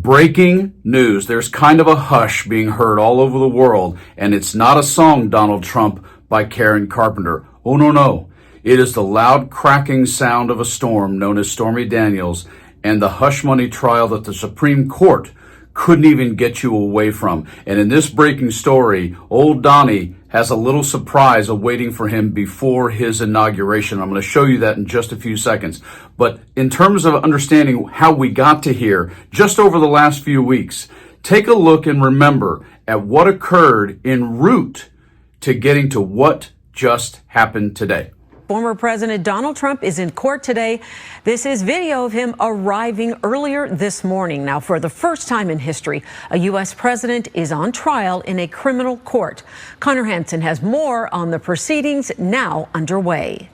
Breaking news. There's kind of a hush being heard all over the world, and it's not a song, Donald Trump, by Karen Carpenter. Oh, no. It is the loud cracking sound of a storm known as Stormy Daniels and the hush money trial that the Supreme Court couldn't even get you away from. And in this breaking story, old Donnie has a little surprise awaiting for him before his inauguration. I'm going to show you that in just a few seconds. But in terms of understanding how we got to here, just over the last few weeks, take a look and remember at what occurred en route to getting to what just happened today. Former President Donald Trump is in court today. This is video of him arriving earlier this morning. Now, for the first time in history, a U.S. president is on trial in a criminal court. Connor Hansen has more on the proceedings now underway.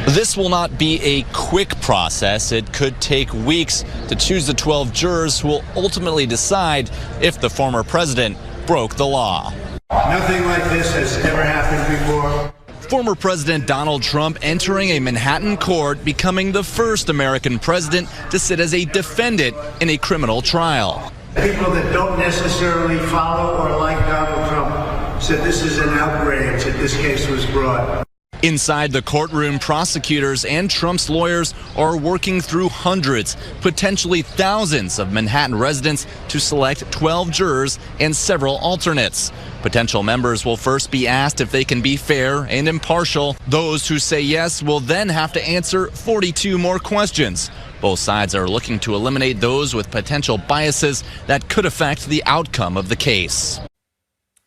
This will not be a quick process. It could take weeks to choose the 12 jurors who will ultimately decide if the former president broke the law. Nothing like this has ever happened before. Former President Donald Trump entering a Manhattan court, becoming the first American president to sit as a defendant in a criminal trial. People that don't necessarily follow or like Donald Trump said this is an outrage that this case was brought. Inside the courtroom, prosecutors and Trump's lawyers are working through hundreds, potentially thousands of Manhattan residents to select 12 jurors and several alternates. Potential members will first be asked if they can be fair and impartial. Those who say yes will then have to answer 42 more questions. Both sides are looking to eliminate those with potential biases that could affect the outcome of the case.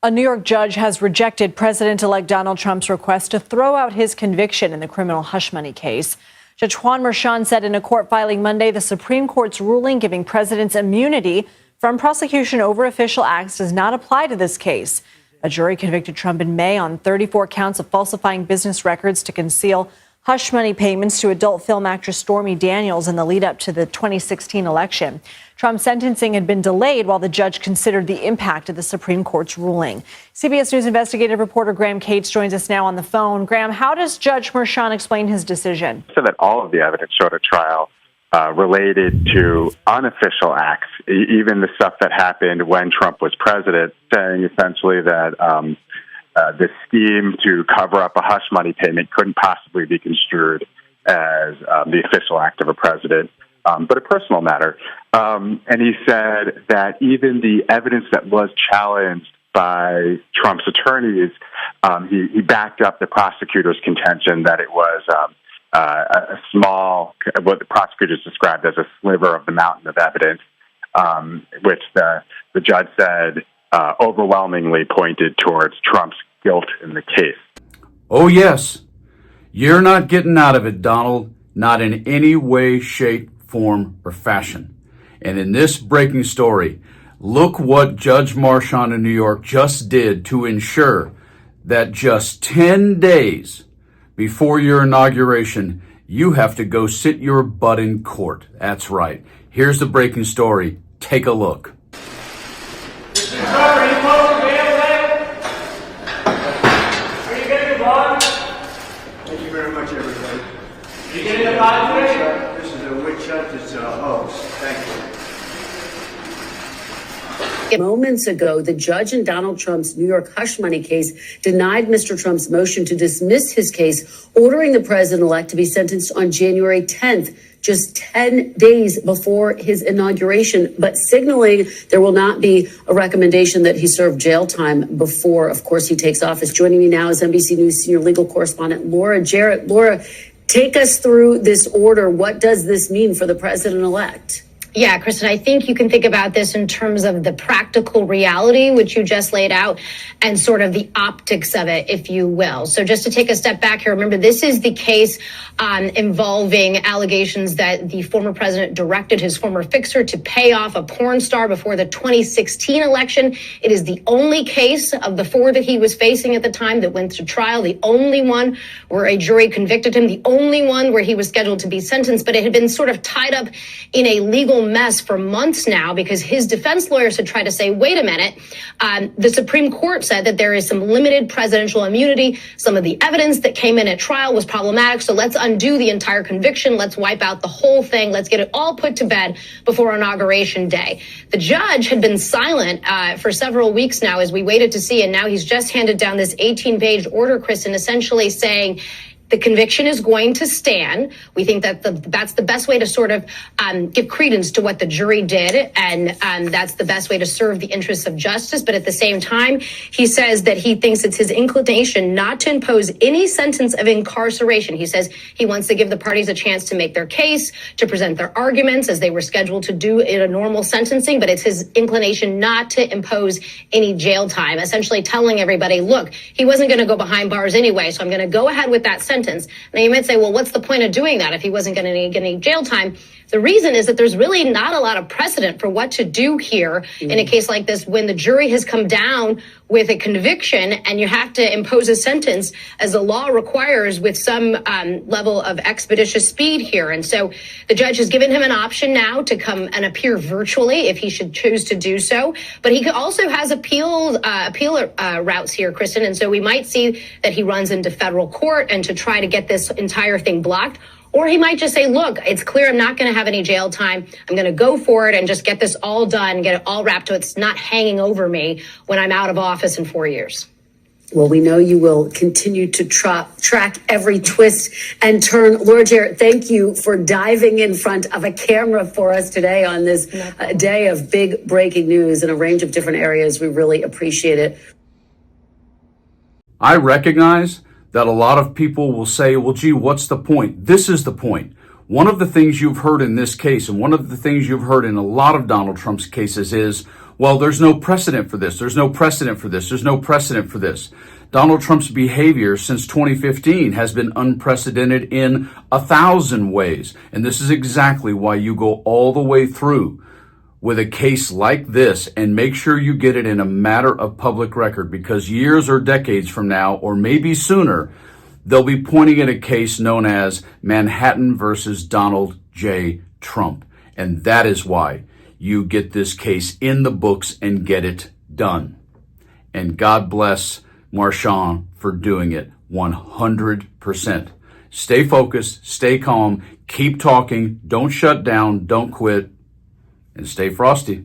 A New York judge has rejected President-elect Donald Trump's request to throw out his conviction in the criminal hush money case. Judge Juan Merchan said in a court filing Monday the Supreme Court's ruling giving presidents immunity from prosecution over official acts does not apply to this case. A jury convicted Trump in May on 34 counts of falsifying business records to conceal hush money payments to adult film actress Stormy Daniels in the lead up to the 2016 election. Trump's sentencing had been delayed while the judge considered the impact of the Supreme Court's ruling. CBS News investigative reporter Graham Cates joins us now on the phone. Graham, how does Judge Merchan explain his decision? So that all of the evidence showed at trial related to unofficial acts, even the stuff that happened when Trump was president, saying essentially that the scheme to cover up a hush money payment couldn't possibly be construed as the official act of a president, but a personal matter. And he said that even the evidence that was challenged by Trump's attorneys, he backed up the prosecutor's contention that it was a small, what the prosecutors described as a sliver of the mountain of evidence, which the judge said overwhelmingly pointed towards Trump's guilt in the case. Oh, yes. You're not getting out of it, Donald, not in any way, shape, form, or fashion. And in this breaking story, look what Judge Merchan in New York just did to ensure that just 10 days before your inauguration, you have to go sit your butt in court. That's right. Here's the breaking story. Take a look. Thank you very much, everybody. You getting a bond today? This is a witch hunt. It's a hoax. Thank you. Moments ago, the judge in Donald Trump's New York hush money case denied Mr. Trump's motion to dismiss his case, ordering the president-elect to be sentenced on January 10th, just 10 days before his inauguration, but signaling there will not be a recommendation that he serve jail time before, of course, he takes office. Joining me now is NBC News senior legal correspondent Laura Jarrett. Laura, take us through this order. What does this mean for the president-elect? Yeah, Kristen, I think you can think about this in terms of the practical reality, which you just laid out, and sort of the optics of it, if you will. So just to take a step back here, remember, this is the case involving allegations that the former president directed his former fixer to pay off a porn star before the 2016 election. It is the only case of the four that he was facing at the time that went to trial, the only one where a jury convicted him, the only one where he was scheduled to be sentenced, but it had been sort of tied up in a legal whole mess for months now because his defense lawyers had tried to say, wait a minute, the Supreme Court said that there is some limited presidential immunity. Some of the evidence that came in at trial was problematic. So let's undo the entire conviction. Let's wipe out the whole thing. Let's get it all put to bed before Inauguration Day. The judge had been silent for several weeks now as we waited to see. And now he's just handed down this 18-page order, Kristen, essentially saying the conviction is going to stand. We think that that's the best way to sort of give credence to what the jury did, and that's the best way to serve the interests of justice. But at the same time, he says that he thinks it's his inclination not to impose any sentence of incarceration. He says he wants to give the parties a chance to make their case, to present their arguments as they were scheduled to do in a normal sentencing, but it's his inclination not to impose any jail time, essentially telling everybody, look, he wasn't going to go behind bars anyway, so I'm going to go ahead with that sentence. Now, you might say, well, what's the point of doing that if he wasn't going to get any jail time? The reason is that there's really not a lot of precedent for what to do here in a case like this when the jury has come down with a conviction and you have to impose a sentence as the law requires with some level of expeditious speed here. And so the judge has given him an option now to come and appear virtually if he should choose to do so. But he also has appeal routes here, Kristen. And so we might see that he runs into federal court and to try to get this entire thing blocked. Or he might just say, look, it's clear I'm not going to have any jail time. I'm going to go for it and just get this all done, get it all wrapped so it's not hanging over me when I'm out of office in 4 years. Well, we know you will continue to track every twist and turn. Laura Jarrett, thank you for diving in front of a camera for us today on this day of big breaking news in a range of different areas. We really appreciate it. I recognize that a lot of people will say, well, gee, what's the point? This is the point. One of the things you've heard in this case, and one of the things you've heard in a lot of Donald Trump's cases is, well, there's no precedent for this. There's no precedent for this. There's no precedent for this. Donald Trump's behavior since 2015 has been unprecedented in 1,000 ways. And this is exactly why you go all the way through with a case like this and make sure you get it in a matter of public record, because years or decades from now, or maybe sooner, they'll be pointing at a case known as Manhattan versus Donald J. Trump. And that is why you get this case in the books and get it done. And God bless Marchand for doing it 100%. Stay focused, stay calm, keep talking, don't shut down, don't quit, and stay frosty.